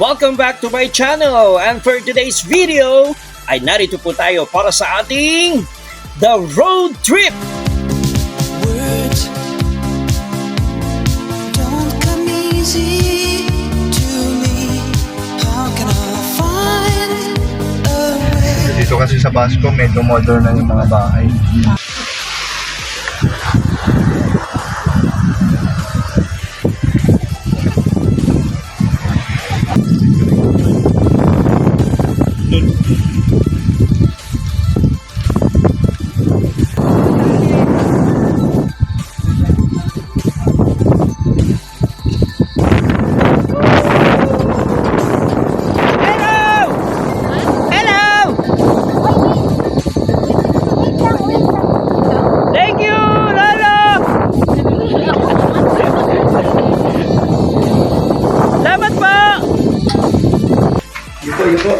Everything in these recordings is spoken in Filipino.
Welcome back to my channel, and for today's video ay narito po tayo para sa ating The Road Trip. Words don't come easy to me. How can I find a way? Dito kasi sa Basco, medyo modern na yung mga bahay. Thank you, Lolo! Salamat po! Yuko.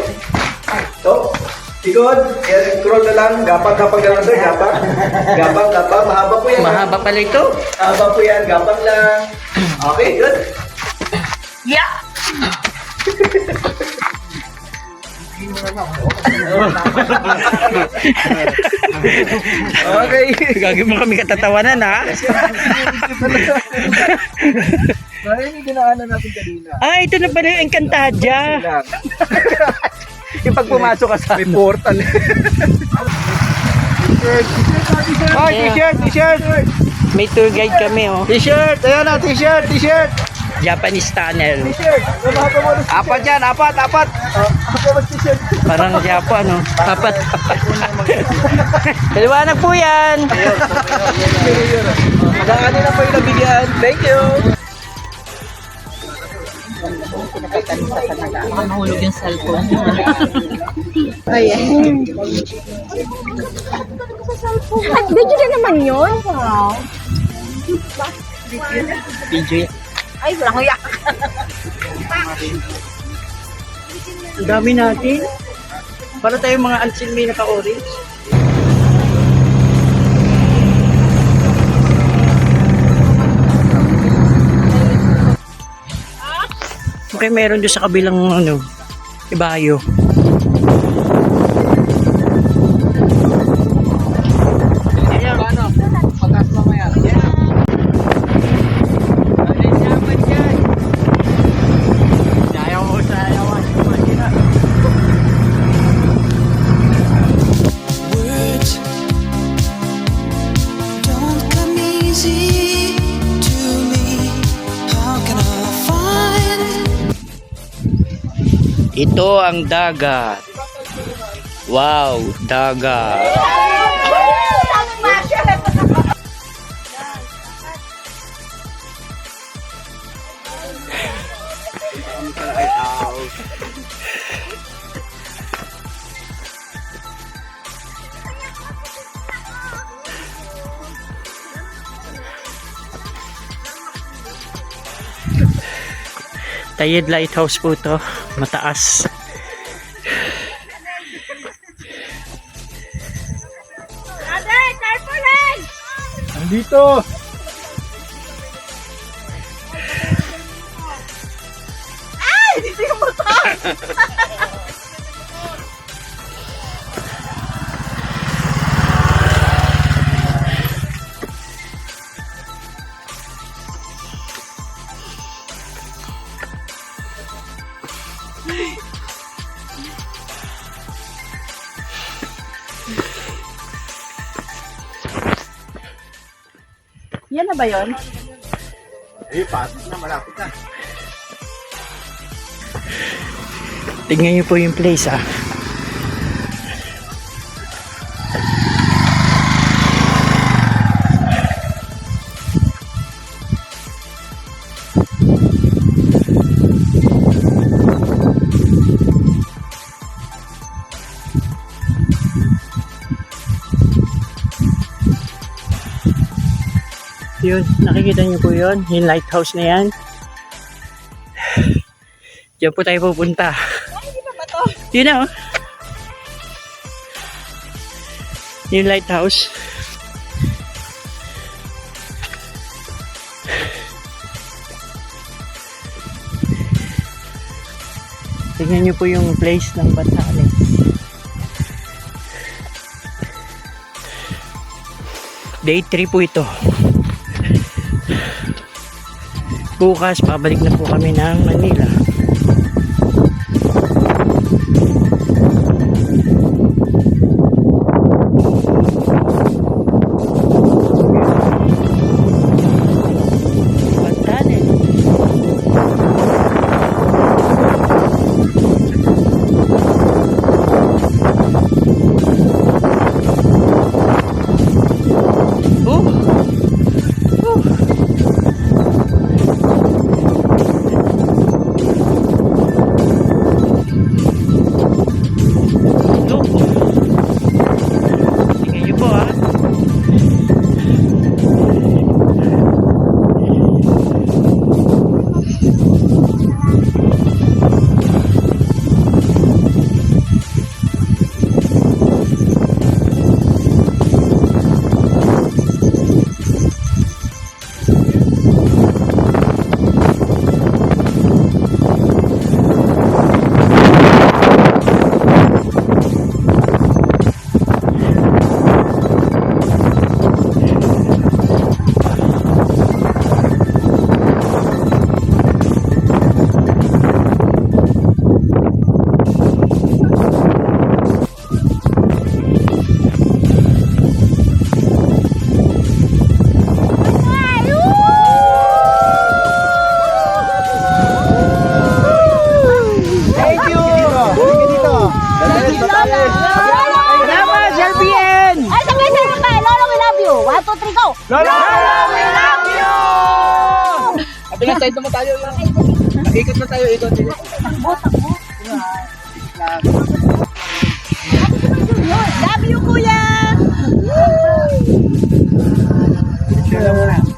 To, ikot. Yan, scroll na lang. Gapang na lang sir. Gapang. Mahaba po yan. Mahaba pala ito. Mahaba po yan. Gapang lang. Okay, good. Yeah! Okay. Gagawin mo kami katatawanan, ha? Ay, yung ginaanan natin kanina. Ah, ito na pala yung Encantadia. Yung pag pumasok ka sa may portal. Oh, t-shirt. May tour guide kami, oh. T-shirt. Ayan na, t-shirt. Japanese tunnel. Apat yan, apat. T-shirt. Parang Japan, no? Apat. Liwanag po yan. Magkakani na po yung nabigyan. Thank you. Mahulog yung cellphone. At video na naman yun. Wow. PJ. Ay, walang uyak. Ang dami natin. Para tayong mga ansin may naka-orange. Okay, meron doon sa kabilang ibayo. Words don't come easy to me. How can I find? Ito ang dagat. Wow, dagat. Tayed Lighthouse po to, mataas. Nandito. Yan na ba yun? Pasok na, malapit na. Tingnan niyo po yung place, ah. Yun, nakikita niyo po yun, yung lighthouse na yan. Diyan po tayo pupunta. Yun na, oh. Yung lighthouse. Tingnan nyo po yung place ng Batanes. Day 3 po ito. Bukas, pabalik na po kami ng Manila. Kabilang side naman tayo. Ikot na tayo, ikot. Love you, kuya!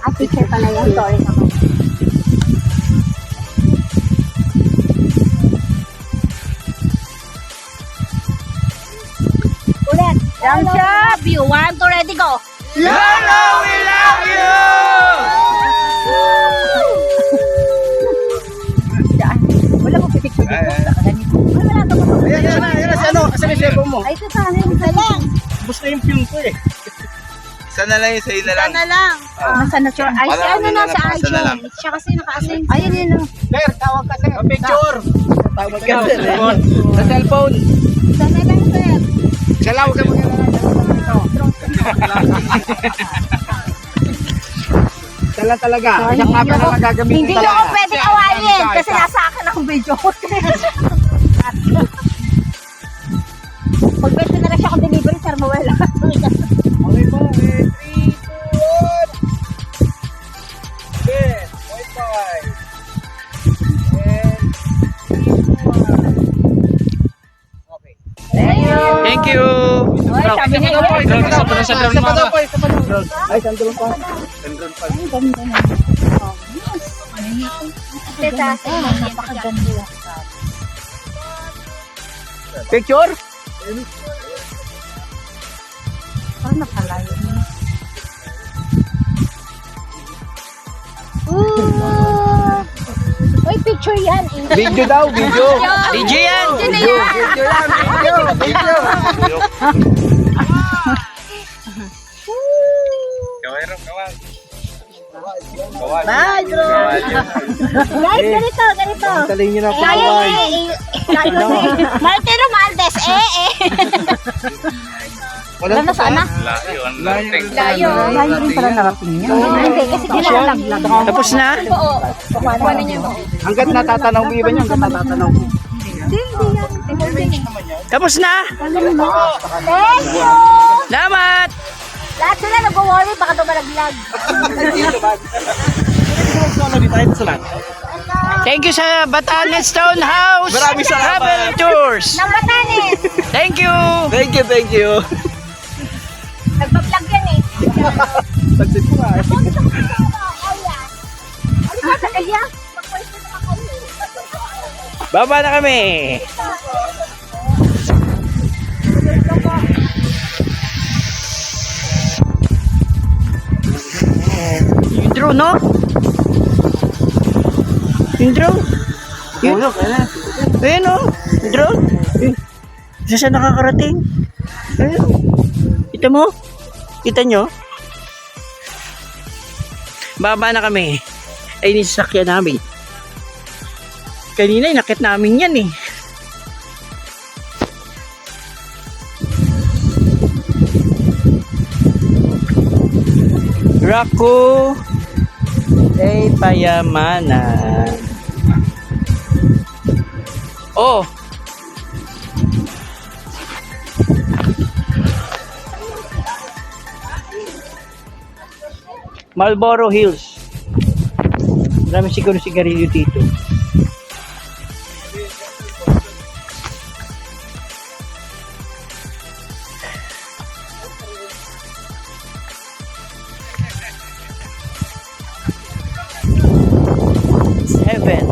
Ah, picture pala yan. Sorry naman. Ulit. Jump shot! You want to ready go? Lolo, we love you! Wala mo pipicture dito. Wala to mo. Ayan na, si ano, kasi may cellphone mo. Ay, ito sana yung isa lang. Bus na yung film ko eh. Isa na lang yun, sa'yo na lang. Nasa na siya? Ay, si Parang ano na sa nasa na lang. iPhone. Siya kasi naka-assign. Ayun yun. Sir, tawag ka sir. Picture. Tawag ka sir. Sa cellphone. Sana lang, sir. Salaw ka mo. Talaga. Isang mapa na lang gagamitin Hindi nyo ako pwedeng awayin kasi nasa akin ang video. Pag pwede na lang siya akong delivery, sir, mawala. Okay po, 3, 2, 1. Yes, point 5. And 3, 2, 1. Okay. Thank you! Oy, sabi niya yun. Ay, sandal pa. Teta, napakaganda. Picture? Paano pala yun? Uy, picture yan. Video daw, video. DJ yan! Video yan. Kaway. Bye, bro. Guys, ganito. Taling nyo na po. Kaya Martin Romaldes, Wala na sana? Layo. Layo rin pala narating niya. Hindi, kasi ginalaglag. Tapos na? Oo. Kuha niya to. Hanggat natatanaw mo iba niya, hanggat natatanaw mo. Hindi yan. Tapos na? Thank you! Salamat! Lahat sila nag-worry, baka dumalaglag. Thank you sa Batanes Townhouse Maraming salamat. Travel Tours. Nang Batanes! Thank you! Thank you. Nagpa-vlog yan eh. Pagsit ko nga. Ano ba sa kaya? Magpwesto naman kayo. Baba na kami! Yung drone, no? Yung drone? Yun, kaya na. Ayun o, drone. Isa siya nakakarating. Ayun. Kita mo? Kita nyo? Baba na kami. Ay, nisasakyan namin. Kanina, inakit namin yan eh. Raku ay payamanan. Oh! Marlboro Hills. Marami siguro sigarilyo dito. Heaven.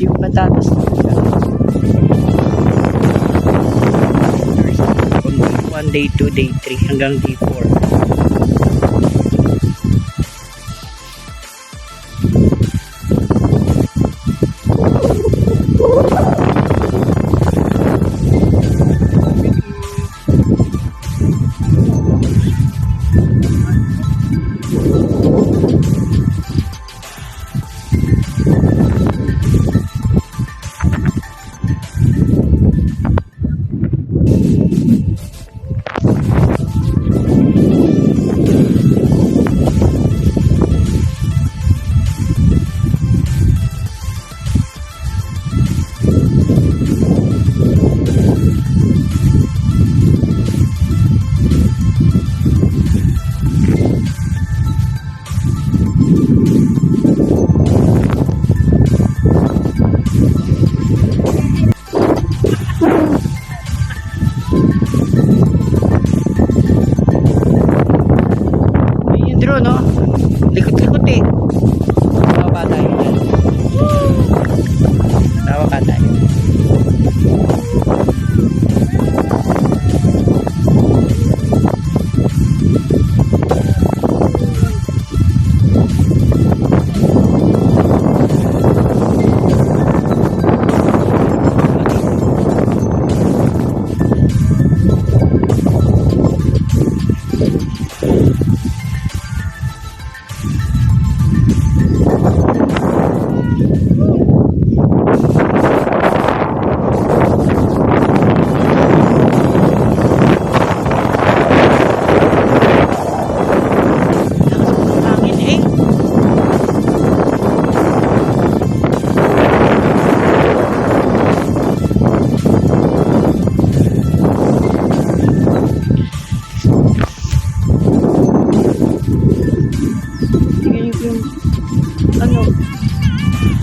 Yung patatas na one day 2 day 3 hanggang day 4. Drone, no? Likot-likot eh. Tawa pa tayo dyan. Tawa pa tayo.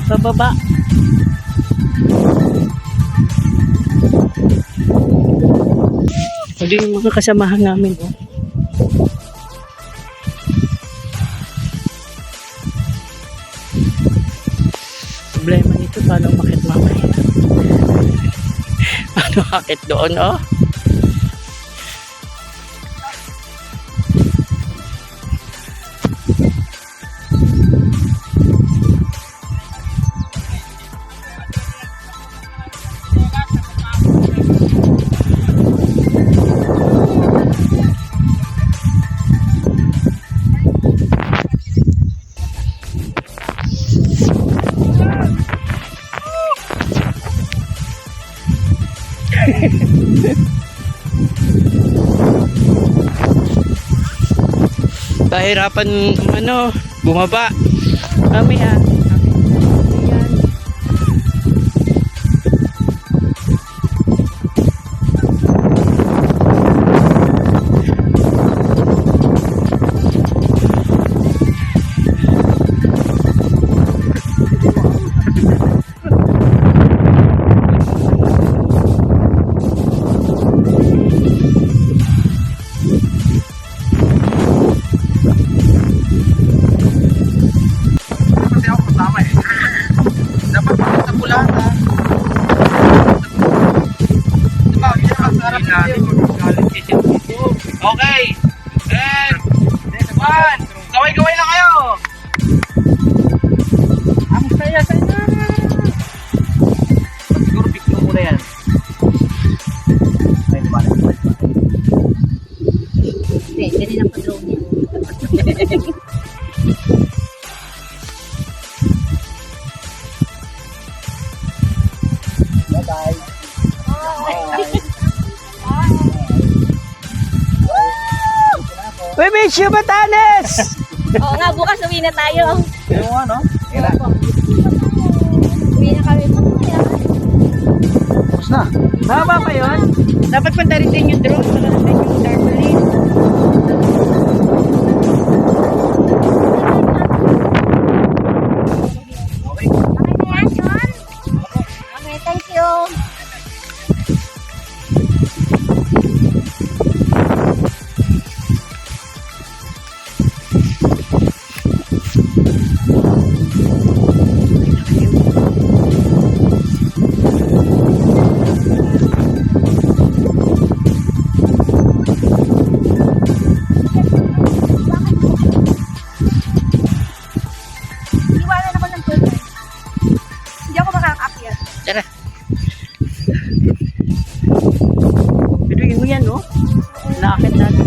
Bababa. Ito yung mga kasamahan namin. Oh. Problema nito, paano umakit mamaya? Paano Bakit doon, oh? Kahirapan bumaba. Kami Ayan. Kasi ako kasama eh. Dapat sa pulahan ha. Diba? Yun ang masarap natin. Okay. And one. Gaway-gaway na kayo. Ang saya-saya. Siguro picture muna yan. Ay, diba? Hindi, ganun ang pag-drone niya. We miss you, Batanes! Oo nga, bukas uwi na tayo. Yung ano? Ira. Uwi na kami. Tapos na. Baba pa yun? Dapat punta rin din yung drone. Saka natin yung tarpaulin. Okay na yan, John? Okay, thank you. Iwanan ako ng tubig. Hindi ako makakakyat. Tara. Pero yun mo yan, oh. Nakakit natin.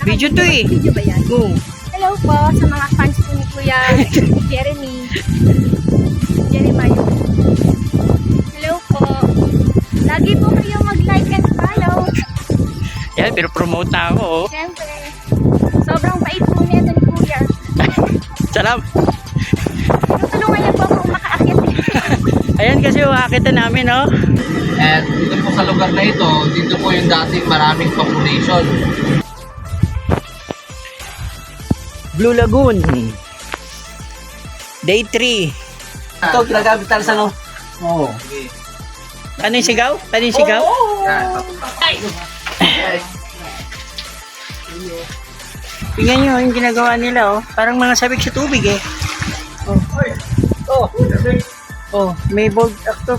Video to eh. Video ba yan? Oo. Hello po sa mga fans po ni Kuya Jeremy. Jeremiah. Hello po. Lagi po kayo mag-like and follow. Yan, pero promote na ako, oh. Siyempre. Sobrang bait po niya ni Kuya. Salam. Tulungan niyo po ako makaakyat. Ayan kasi uakita namin, oh. At dito po sa lugar na ito, dito po yung dating maraming population. Blue Lagoon. Day 3. Ito, ginagamit talaga sa ano? Oo. Ano yung sigaw? Ano yung sigaw? Yan. Tingnan nyo yung ginagawa nila, oh. Parang mga sabik sa tubig, eh. Oh. Oh, may bold actor.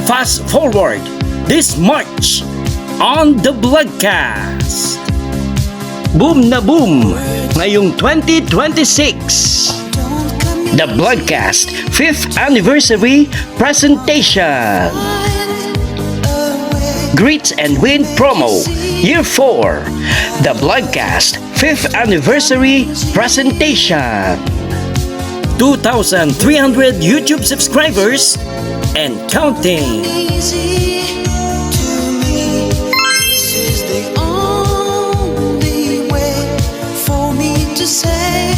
Fast forward this March on the Vlogcast. Boom na boom ngayong 2026. The Vlogcast 5th Anniversary Presentation. Greet and Win Promo Year 4. The Vlogcast 5th Anniversary Presentation. 2,300 YouTube subscribers and counting. Easy to me. This is the only way for me to say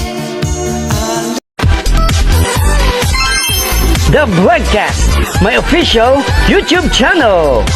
The Vlogcast, my official YouTube channel.